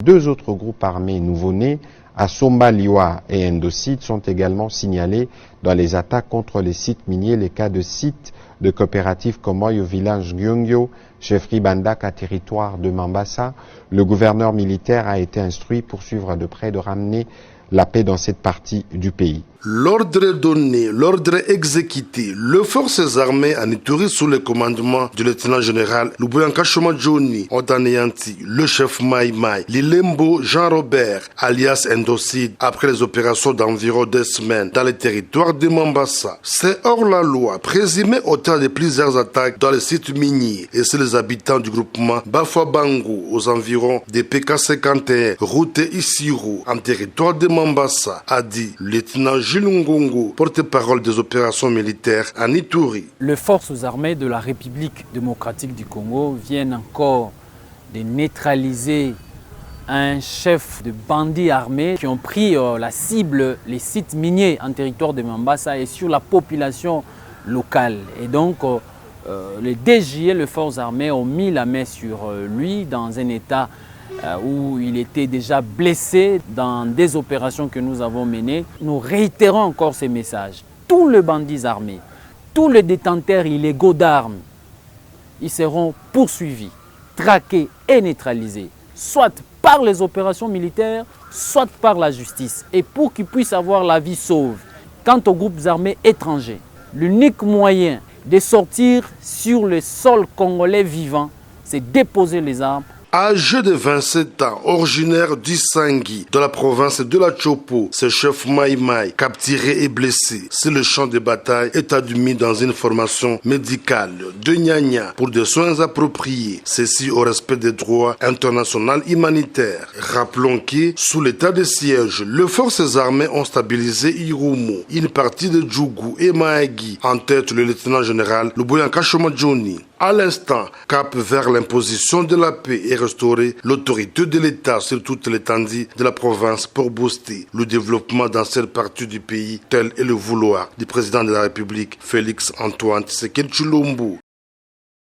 Deux autres groupes armés nouveau-nés, Assomba Liwa et Endocide, sont également signalés dans les attaques contre les sites miniers, les cas de sites de coopératives Komoy au village Gyongyo, chefferie Bandaka, territoire de Mambasa. Le gouverneur militaire a été instruit pour suivre de près de ramener la paix dans cette partie du pays. L'ordre est donné, l'ordre est exécuté. Les forces armées en Ituri sous le commandement du lieutenant-général Luboyanka Johnny ont anéanti le chef Mai Mai, Lilembo Jean-Robert, alias Endocide, après les opérations d'environ 2 semaines dans le territoire de Mambasa. C'est hors la loi, présumé auteur de plusieurs attaques dans les sites miniers et c'est les habitants du groupement Bafwa-Bango aux environs de PK51, route Isiro, en territoire de Mambasa, a dit le lieutenant Jules Ngongo, porte-parole des opérations militaires en Ituri. Les forces armées de la République démocratique du Congo viennent encore de neutraliser un chef de bandits armés qui ont pris la cible, les sites miniers en territoire de Mambasa et sur la population locale. Et donc, les DGE, les forces armées, ont mis la main sur lui dans un état où il était déjà blessé dans des opérations que nous avons menées. Nous réitérons encore ces messages. Tous les bandits armés, tous les détenteurs illégaux d'armes, ils seront poursuivis, traqués et neutralisés, soit par les opérations militaires, soit par la justice. Et pour qu'ils puissent avoir la vie sauve, quant aux groupes armés étrangers, l'unique moyen de sortir sur le sol congolais vivant, c'est déposer les armes. Âgé de 27 ans, originaire d'Isangui, de la province de la Chopo, ce chef Mai Mai, capturé et blessé sur le champ de bataille, est admis dans une formation médicale de Nyanya pour des soins appropriés, ceci au respect des droits internationaux humanitaires. Rappelons que, sous l'état de siège, les forces armées ont stabilisé Irumu, une partie de Djougou et Mahagi, en tête le lieutenant-général Luboyanka Johnny. À l'instant, cap vers l'imposition de la paix et restaurer l'autorité de l'État sur toute l'étendue de la province pour booster le développement dans cette partie du pays, tel est le vouloir du président de la République, Félix Antoine Tshisekedi Tshilombo.